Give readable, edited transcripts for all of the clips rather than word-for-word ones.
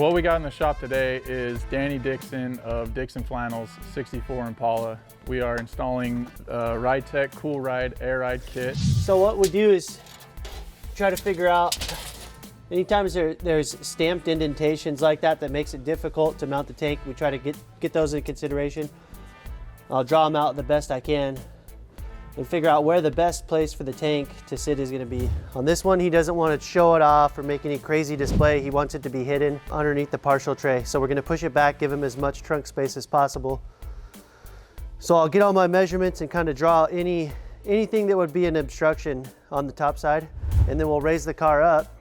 what we got in the shop today is Danny Dixon of Dixon Flannels 64 Impala. We are installing Ridetech Cool Ride Air Ride Kit. So what we do is try to figure out, anytime there's stamped indentations like that makes it difficult to mount the tank, we try to get those into consideration. I'll draw them out the best I can and figure out where the best place for the tank to sit is gonna be. On this one, he doesn't want to show it off or make any crazy display. He wants it to be hidden underneath the partial tray. So we're gonna push it back, give him as much trunk space as possible. So I'll get all my measurements and kind of draw anything that would be an obstruction on the top side. And then we'll raise the car up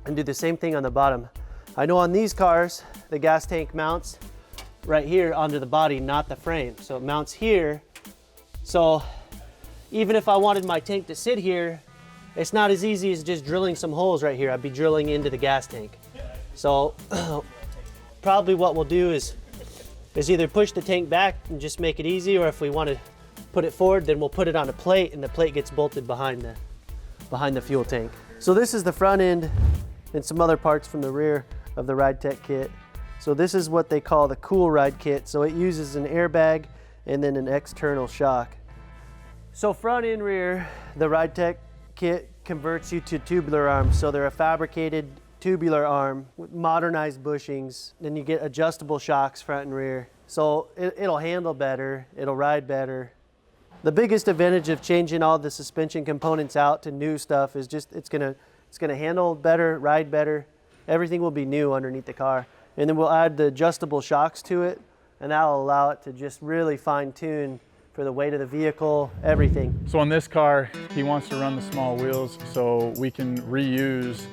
and do the same thing on the bottom. I know on these cars, the gas tank mounts right here onto the body, not the frame. So it mounts here. So even if I wanted my tank to sit here, it's not as easy as just drilling some holes right here. I'd be drilling into the gas tank. So probably what we'll do is either push the tank back and just make it easy, or if we want to put it forward, then we'll put it on a plate and the plate gets bolted behind the fuel tank. So this is the front end and some other parts from the rear of the Ridetech kit. So this is what they call the Cool Ride kit. So it uses an airbag and then an external shock. So front and rear, the Ridetech kit converts you to tubular arms. So they're a fabricated tubular arm with modernized bushings. Then you get adjustable shocks front and rear. So it'll handle better, it'll ride better. The biggest advantage of changing all the suspension components out to new stuff is just it's gonna handle better, ride better. Everything will be new underneath the car. And then we'll add the adjustable shocks to it, and that'll allow it to just really fine tune for the weight of the vehicle, everything. So on this car, he wants to run the small wheels so we can reuse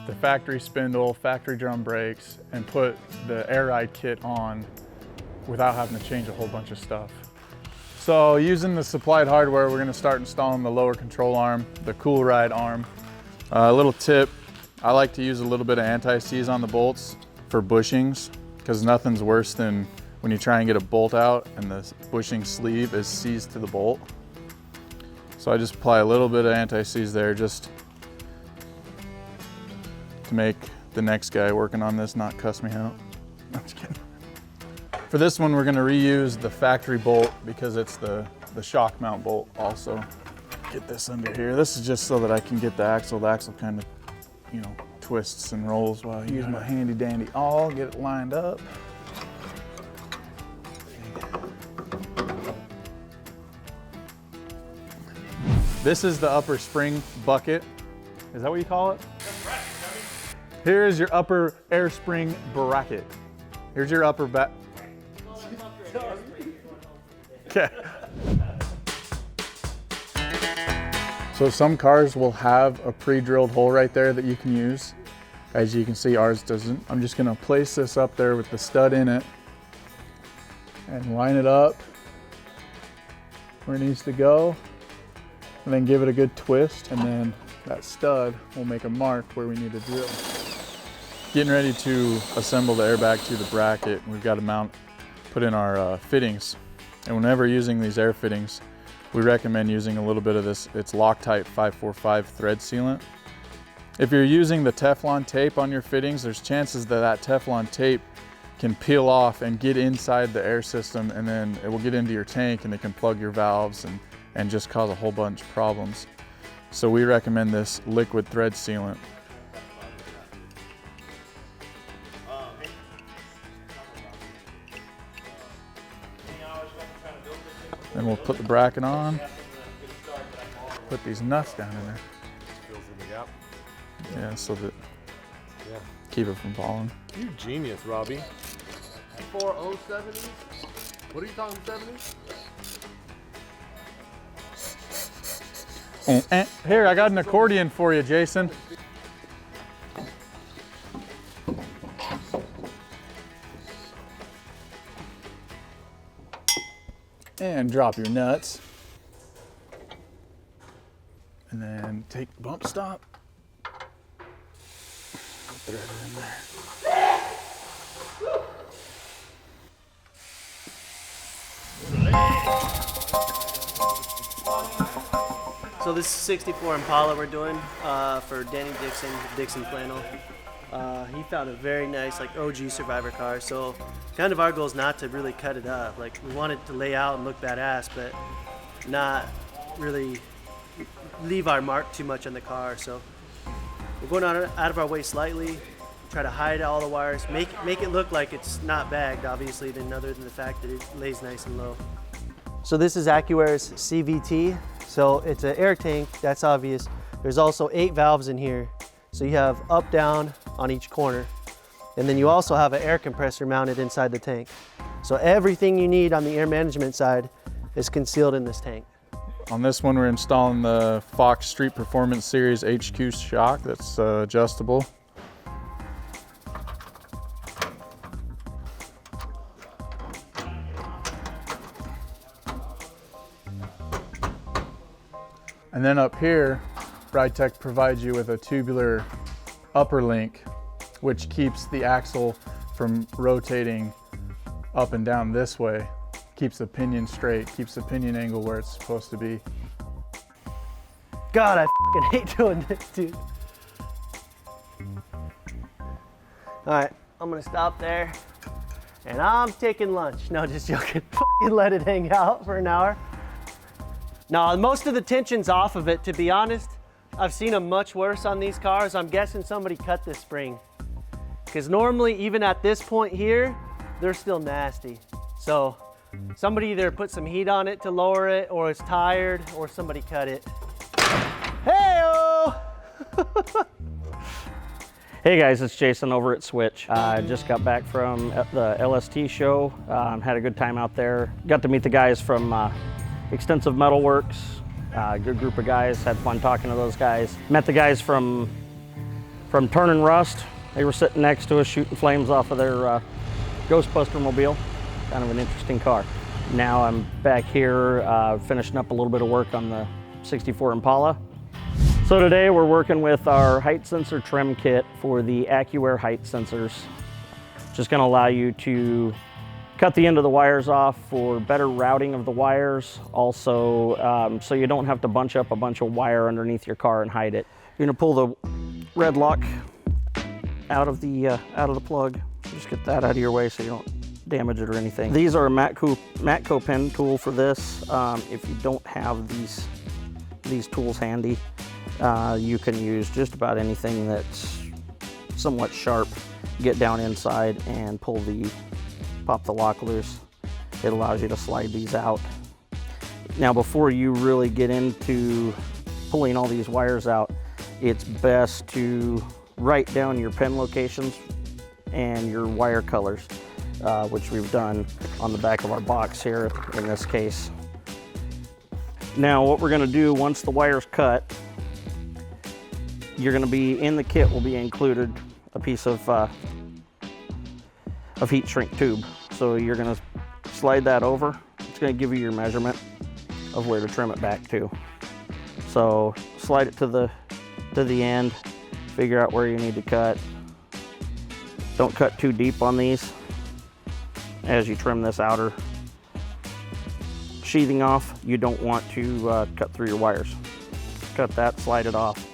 the factory spindle, factory drum brakes, and put the Air Ride kit on without having to change a whole bunch of stuff. So using the supplied hardware, we're gonna start installing the lower control arm, the Cool Ride arm. A little tip, I like to use a little bit of anti-seize on the bolts for bushings, because nothing's worse than when you try and get a bolt out and the bushing sleeve is seized to the bolt. So I just apply a little bit of anti-seize there just to make the next guy working on this not cuss me out. I'm just kidding. For this one, we're gonna reuse the factory bolt because it's the shock mount bolt also. Get this under here. This is just so that I can get the axle. The axle kind of, you know, twists and rolls while I use my handy dandy awl, get it lined up. This is the upper spring bucket. Is that what you call it? Here is your upper air spring bracket. Here's your upper back. Okay. So some cars will have a pre-drilled hole right there that you can use. As you can see, ours doesn't. I'm just gonna place this up there with the stud in it and line it up where it needs to go, and then give it a good twist, and then that stud will make a mark where we need to drill. Getting ready to assemble the airbag to the bracket, we've got to put in our fittings. And whenever using these air fittings, we recommend using a little bit of this, it's Loctite 545 thread sealant. If you're using the Teflon tape on your fittings, there's chances that Teflon tape can peel off and get inside the air system, and then it will get into your tank and it can plug your valves and just cause a whole bunch of problems. So we recommend this liquid thread sealant. Then we'll put the bracket on, put these nuts down in there. Yeah, so that keep it from falling. You genius, Robby. 4070s? What are you talking 70s? Here, I got an accordion for you, Jason. And drop your nuts. And then take the bump stop. Thread it in there. So this is 64 Impala we're doing for Danny Dixon, Dixon Flannel. He found a very nice like OG Survivor car. So kind of our goal is not to really cut it up. Like we want it to lay out and look badass, but not really leave our mark too much on the car. So we're going out of our way slightly, try to hide all the wires, make it look like it's not bagged, obviously, other than the fact that it lays nice and low. So this is AccuAir's CVT. So it's an air tank, that's obvious. There's also 8 valves in here. So you have up, down on each corner. And then you also have an air compressor mounted inside the tank. So everything you need on the air management side is concealed in this tank. On this one, we're installing the Fox Street Performance Series HQ shock that's adjustable. And then up here, Ridetech provides you with a tubular upper link, which keeps the axle from rotating up and down this way. Keeps the pinion straight, keeps the pinion angle where it's supposed to be. God, I fucking hate doing this, dude. All right, I'm gonna stop there and I'm taking lunch. No, just joking. Fucking let it hang out for an hour. Now, most of the tension's off of it, to be honest. I've seen them much worse on these cars. I'm guessing somebody cut this spring. Because normally, even at this point here, they're still nasty. So somebody either put some heat on it to lower it, or it's tired, or somebody cut it. Hey-o! Hey guys, it's Jason over at Switch. I just got back from the LST show. Had a good time out there. Got to meet the guys from Extensive Metal Works. Good group of guys, had fun talking to those guys. Met the guys from Turn and Rust. They were sitting next to us shooting flames off of their Ghostbuster mobile. Kind of an interesting car. Now I'm back here finishing up a little bit of work on the 64 Impala. So today we're working with our height sensor trim kit for the AccuAir height sensors. Just gonna allow you to cut the end of the wires off for better routing of the wires. Also, so you don't have to bunch up a bunch of wire underneath your car and hide it. You're gonna pull the red lock out of the plug. Just get that out of your way so you don't damage it or anything. These are a Matco pen tool for this. If you don't have these tools handy, you can use just about anything that's somewhat sharp. Get down inside and pop the lock loose. It allows you to slide these out. Now, before you really get into pulling all these wires out, it's best to write down your pin locations and your wire colors, which we've done on the back of our box here in this case. Now, what we're gonna do once the wire's cut, you're gonna be, in the kit will be included a piece of heat shrink tube. So you're gonna slide that over. It's gonna give you your measurement of where to trim it back to. So slide it to the end, figure out where you need to cut. Don't cut too deep on these as you trim this outer sheathing off. You don't want to cut through your wires. Cut that, slide it off.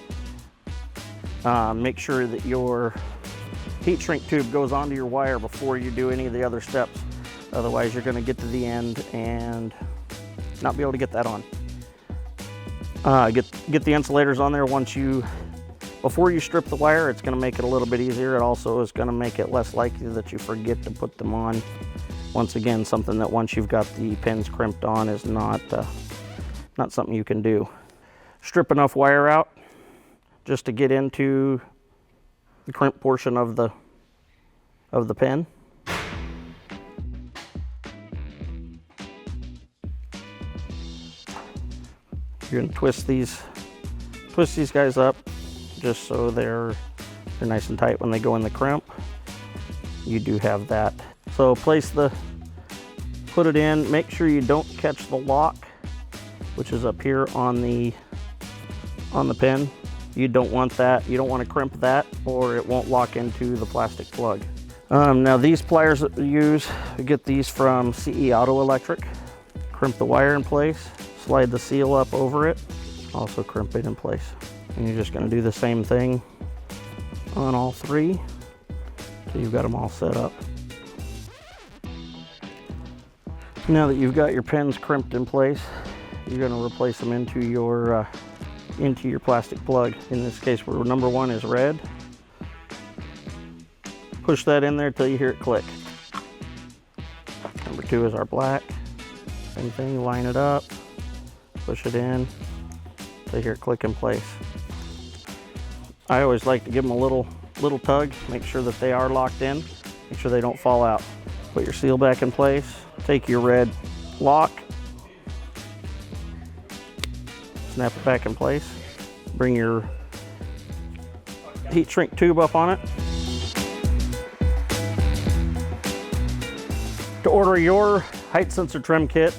Make sure that your heat shrink tube goes onto your wire before you do any of the other steps. Otherwise, you're going to get to the end and not be able to get that on. Get the insulators on there before you strip the wire. It's going to make it a little bit easier. It also is going to make it less likely that you forget to put them on. Once again, something that once you've got the pins crimped on is not something you can do. Strip enough wire out just to get into the crimp portion of the pin. You're gonna twist these guys up just so they're nice and tight when they go in the crimp. You do have that. So put it in, make sure you don't catch the lock, which is up here on the pin. You don't want that. You don't want to crimp that or it won't lock into the plastic plug. Now these pliers that we use, we get these from CE Auto Electric. Crimp the wire in place, slide the seal up over it, also crimp it in place. And you're just going to do the same thing on all three. So you've got them all set up. Now that you've got your pins crimped in place, you're going to replace them into your plastic plug. In this case, where number 1 is red. Push that in there till you hear it click. Number 2 is our black. Same thing, line it up, push it in till you hear it click in place. I always like to give them a little tug, make sure that they are locked in, make sure they don't fall out. Put your seal back in place, take your red lock, snap it back in place, bring your heat shrink tube up on it. To order your height sensor trim kit,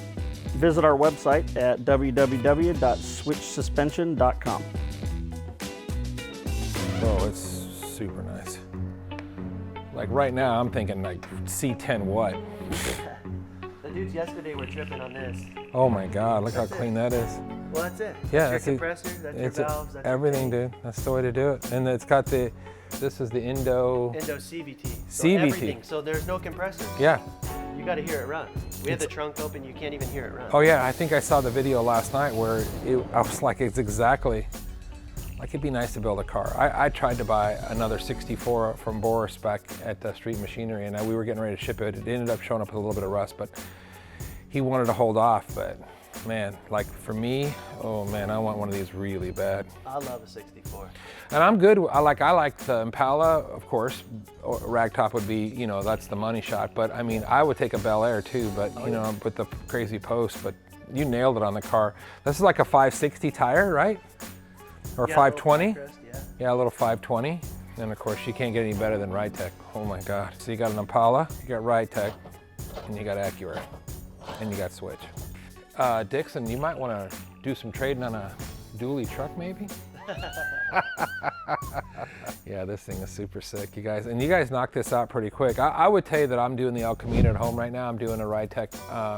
visit our website at www.switchsuspension.com. Oh, it's super nice. Like right now, I'm thinking like C10 what? The dudes yesterday were tripping on this. Oh my God, look how clean that is. Well, that's it. Yeah, That's your that's compressor, that's your valves, that's everything, your dude. That's the way to do it. And it's got this is the Indo CVT. So CVT. everything. So there's no compressor. Yeah. You got to hear it run. We had the trunk open, you can't even hear it run. Oh yeah, I think I saw the video last night where I was like, it's exactly, like it'd be nice to build a car. I tried to buy another 64 from Boris back at Street Machinery, and we were getting ready to ship it. It ended up showing up with a little bit of rust, but he wanted to hold off. But man, like for me, oh man, I want one of these really bad. I love a 64. And I'm good. I like the Impala, of course. Ragtop would be, you know, that's the money shot. But I mean, I would take a Bel Air too. But you know, with the crazy post. But you nailed it on the car. This is like a 560 tire, right? Or 520? Yeah, a little 520. And of course, you can't get any better than Ridetech. Oh my God. So you got an Impala, you got Ridetech, and you got AccuAir, and you got Switch. Dixon, you might want to do some trading on a dually truck, maybe? Yeah, this thing is super sick, you guys. And you guys knocked this out pretty quick. I would tell you that I'm doing the El Camino at home right now. I'm doing a Ridetech,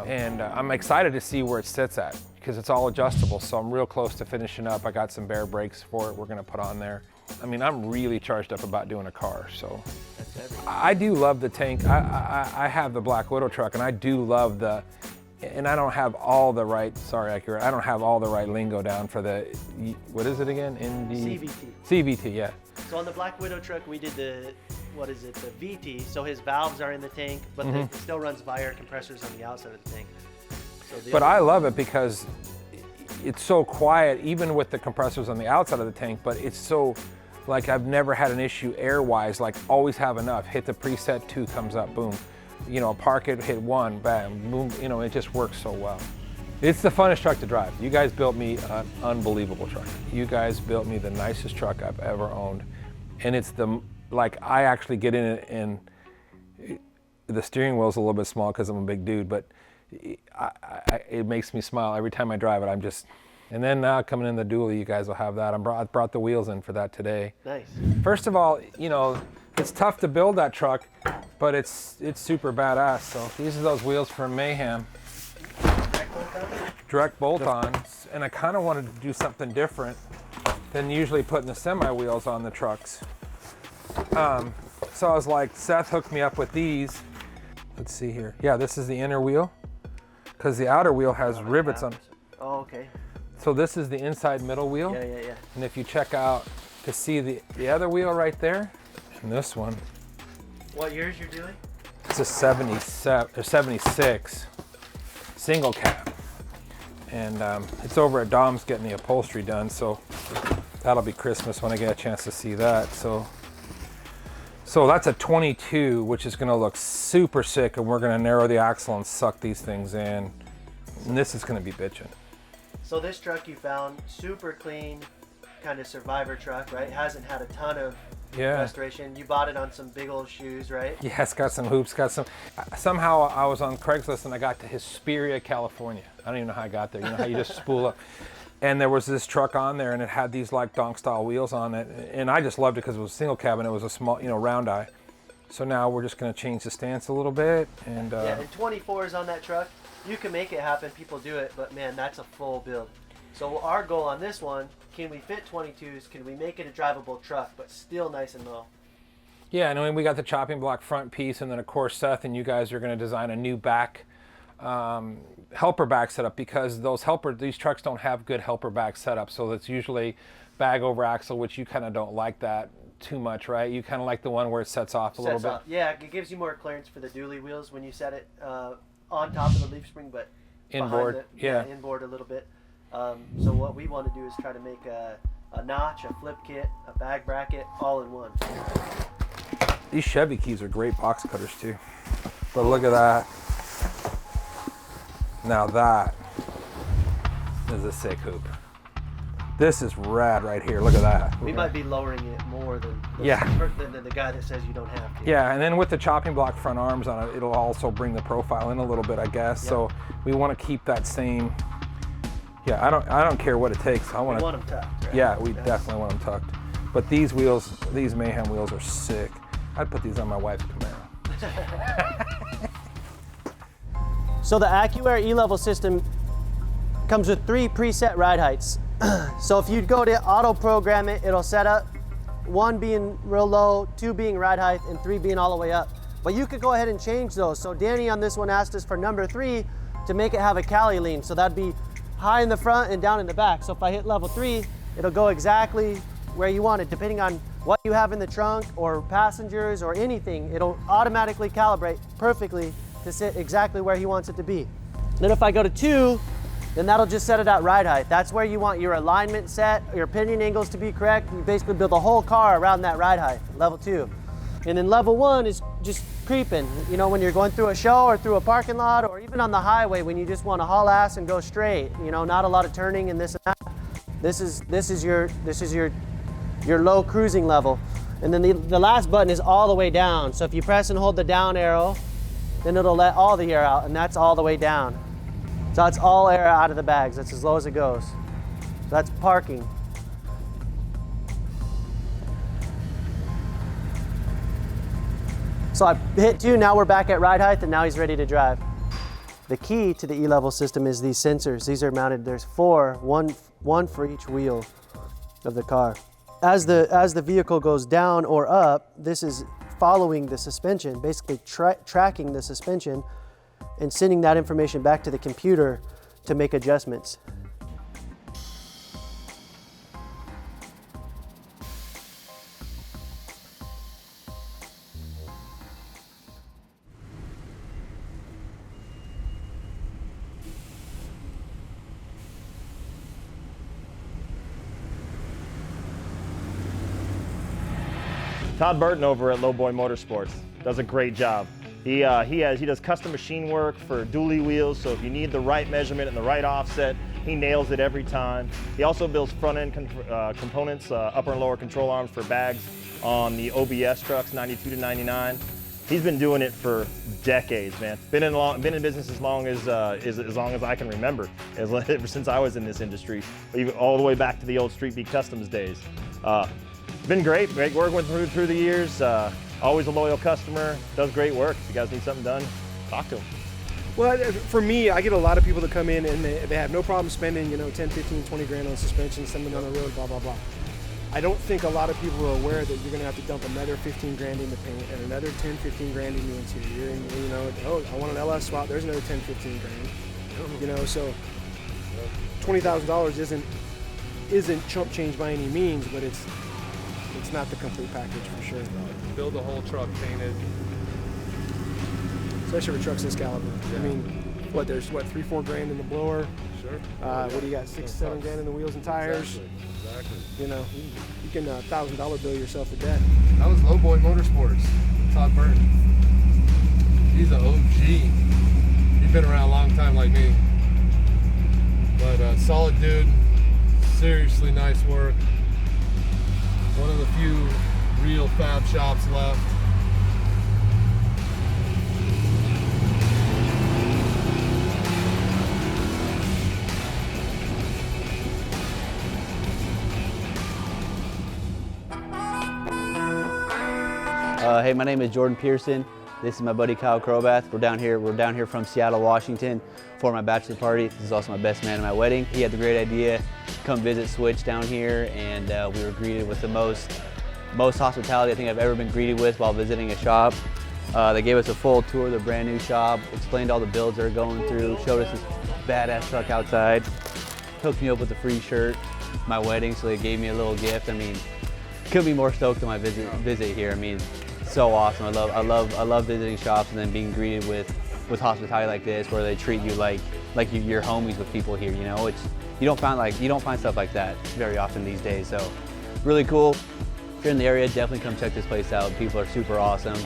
and I'm excited to see where it sits at because it's all adjustable. So I'm real close to finishing up. I got some bare brakes for it we're gonna put on there. I mean, I'm really charged up about doing a car, so. I do love the tank. I have the Black Widow truck, and I do love and I don't have all the right, sorry, AccuAir, I don't have all the right lingo down for the, what is it again? CVT. CVT, yeah. So on the Black Widow truck, we did the VT, so his valves are in the tank, but it still runs by air compressors on the outside of the tank. So but I love it because it's so quiet, even with the compressors on the outside of the tank, but it's so, like I've never had an issue air-wise, like always have enough. Hit the preset, 2 comes up, boom. You know, park it, hit 1, bam, boom, you know, it just works so well. It's the funnest truck to drive. You guys built me an unbelievable truck. You guys built me the nicest truck I've ever owned. And it's like I actually get in it and the steering wheel's a little bit small because I'm a big dude, but it makes me smile every time I drive it. And then now coming in the dually, you guys will have that. I brought the wheels in for that today. Nice. First of all, you know, it's tough to build that truck, but it's super badass. So these are those wheels from Mayhem. Direct bolt-ons. And I kind of wanted to do something different than usually putting the semi wheels on the trucks. So I was like, Seth hooked me up with these. Let's see here. Yeah, this is the inner wheel because the outer wheel has rivets on it. Oh, okay. So this is the inside middle wheel. Yeah. And if you check out to see the other wheel right there, and this one. What years you're doing? It's a 77 or 76 single cab. And it's over at Dom's getting the upholstery done, so that'll be Christmas when I get a chance to see that. So that's a 22, which is gonna look super sick, and we're gonna narrow the axle and suck these things in. And this is gonna be bitchin'. So this truck you found, super clean, kind of survivor truck, right? Hasn't had a ton of restoration. You bought it on some big old shoes, right? Yeah, it's got some hoops, somehow I was on Craigslist and I got to Hesperia, California. I don't even know how I got there. You know how you just spool up. And there was this truck on there and it had these like donk style wheels on it. And I just loved it because it was a single cab and it was a small, you know, round eye. So now we're just gonna change the stance a little bit. And yeah, and 24s on that truck. You can make it happen, people do it, but man, that's a full build. So our goal on this one, can we fit 22s? Can we make it a drivable truck, but still nice and low? Yeah, and then we got the chopping block front piece, and then of course Seth and you guys are going to design a new back helper back setup, because these trucks don't have good helper back setup, so it's usually bag over axle, which you kind of don't like that too much, right? You kind of like the one where it sets off a little bit. Yeah, it gives you more clearance for the dually wheels when you set it on top of the leaf spring, but inboard, inboard a little bit. So what we want to do is try to make a notch, a flip kit, a bag bracket, all in one. These Chevy keys are great box cutters too. But look at that. Now that is a sick hoop. This is rad right here. Look at that. We might be lowering it more than the guy that says you don't have to. Yeah, and then with the chopping block front arms on it, it'll also bring the profile in a little bit, I guess. Yep. So we want to keep that same. Yeah, I don't care what it takes. We want them tucked, right? Yeah, we definitely want them tucked. But these wheels, these Mayhem wheels are sick. I'd put these on my wife's Camaro. So the AccuAir E-Level system comes with 3 preset ride heights. So if you go to auto program it, it'll set up 1 being real low, 2 being ride height, and 3 being all the way up. But you could go ahead and change those. So Danny on this one asked us for number 3 to make it have a Cali lean. So that'd be high in the front and down in the back. So if I hit level 3, it'll go exactly where you want it, depending on what you have in the trunk or passengers or anything. It'll automatically calibrate perfectly to sit exactly where he wants it to be. Then if I go to 2, then that'll just set it at ride height. That's where you want your alignment set, your pinion angles to be correct. You basically build the whole car around that ride height, level 2. And then level 1 is just creeping. You know, when you're going through a show or through a parking lot, or even on the highway when you just want to haul ass and go straight. You know, not a lot of turning and this and that. This is your low cruising level. And then the last button is all the way down. So if you press and hold the down arrow, then it'll let all the air out, and that's all the way down. So that's all air out of the bags. That's as low as it goes. So that's parking. So I hit 2, now we're back at ride height, and now he's ready to drive. The key to the E-Level system is these sensors. These are mounted, there's 4, one for each wheel of the car. As the vehicle goes down or up, this is following the suspension, basically tracking the suspension and sending that information back to the computer to make adjustments. Todd Burton over at Lowboy Motorsports does a great job. He does custom machine work for dually wheels, so if you need the right measurement and the right offset, he nails it every time. He also builds front-end components, upper and lower control arms for bags on the OBS trucks, 92 to 99. He's been doing it for decades, man. Been in business as long as I can remember, ever since I was in this industry, even all the way back to the old Street Beat Customs days. Been great working with him through the years. Always a loyal customer, does great work. If you guys need something done, talk to him. Well, for me, I get a lot of people that come in and they have no problem spending, 10, 15, 20 grand on suspension, sending them on the road, blah, blah, blah. I don't think a lot of people are aware that you're going to have to dump another 15 grand into paint and another 10, 15 grand into interior. And, oh, I want an LS swap, there's another 10, 15 grand. So $20,000 isn't chump change by any means, but it's not the complete package for sure. Build the whole truck painted. Especially for trucks this caliber. Yeah. I mean, there's 3-4 grand in the blower. Sure. What do you got, 6-7 grand in the wheels and tires? Exactly. You can $1,000 bill yourself to death. That was Lowboy Motorsports, Todd Burton. He's an OG. He's been around a long time like me. But solid dude, seriously nice work. One of the few real fab shops left. Hey, my name is Jordan Pearson. This is my buddy Kyle Crobath. We're down here from Seattle, Washington for my bachelor party. This is also my best man at my wedding. He had the great idea to come visit Switch down here, and we were greeted with the most hospitality I think I've ever been greeted with while visiting a shop. They gave us a full tour of the brand new shop, explained all the builds they're going through, showed us this badass truck outside, hooked me up with a free shirt, my wedding, so they gave me a little gift. I mean, couldn't be more stoked on my visit here. I mean, so awesome. I love visiting shops and then being greeted with hospitality like this, where they treat you like you're homies with people here. You know, you don't find stuff like that very often these days. So really cool. If you're in the area, definitely come check this place out. People are super awesome.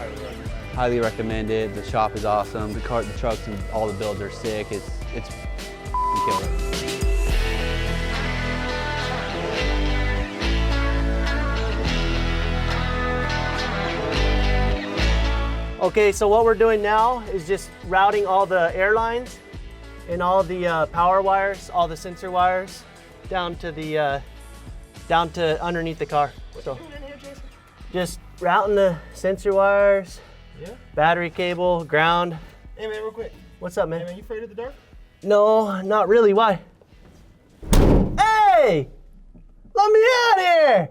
Highly recommend it. The shop is awesome. The trucks, and all the builds are sick. It's killer. Okay, so what we're doing now is just routing all the air lines and all the power wires, all the sensor wires, down to underneath the car. So just routing the sensor wires, battery cable, ground. Hey man, real quick. What's up, man? Hey man, you afraid of the dark? No, not really. Why? Hey! Let me out here!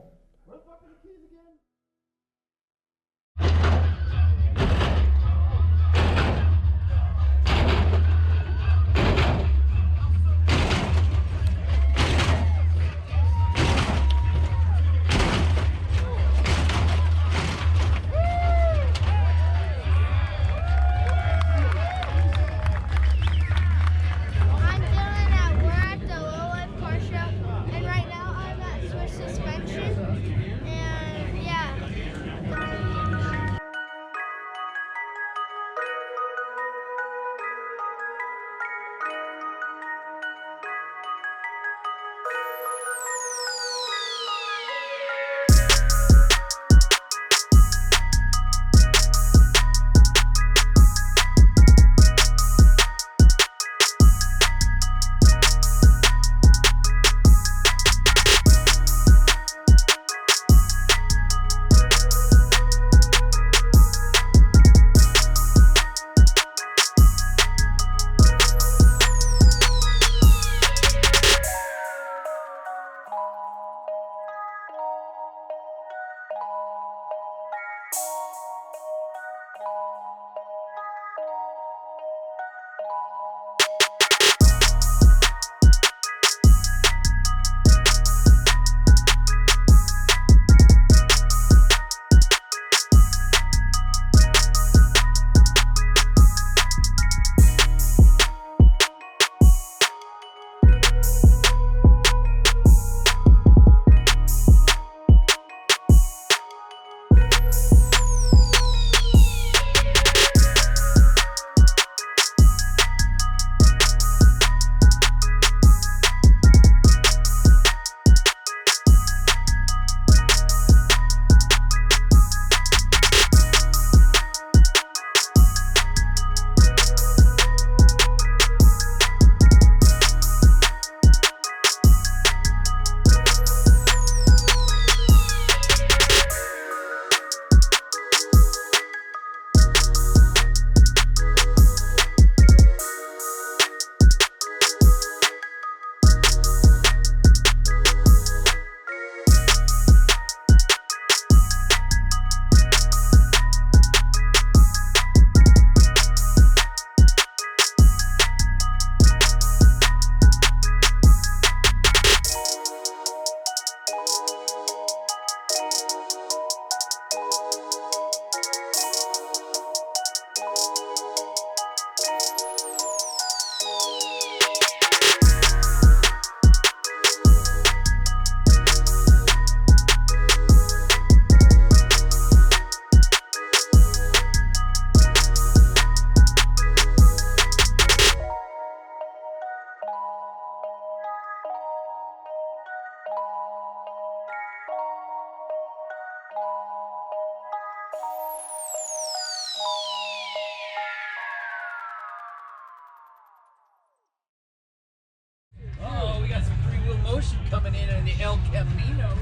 We're at the Lowlife car show, and right now I'm at Swiss Suspension, and yeah. motion coming in on the El Camino.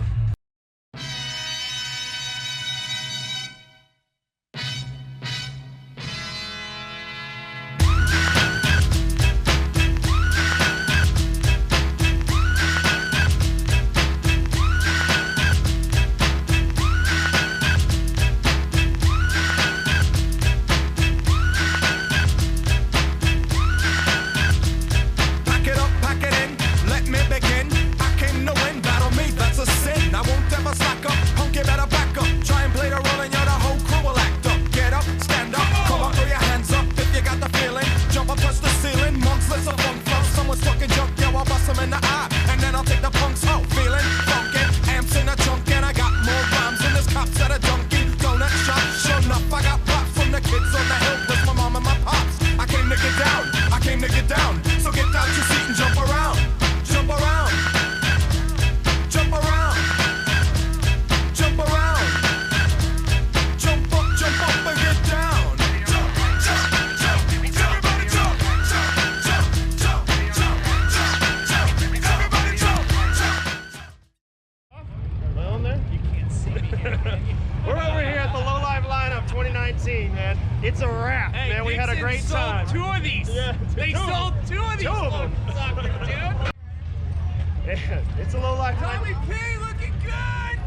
two of these motherfuckers, dude. It's a Lowlife Tommy tonight. P looking good.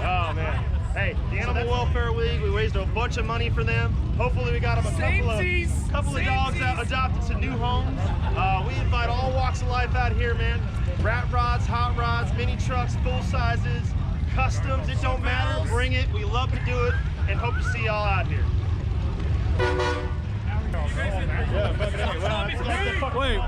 Oh man. Hey, the Animal Welfare League, we raised a bunch of money for them. Hopefully we got them a couple of dogs adopted to new homes. We invite all walks of life out here, man. Rat rods, hot rods, mini trucks, full sizes, customs, it don't matter. Bring it. We love to do it and hope to see y'all out here. Wait,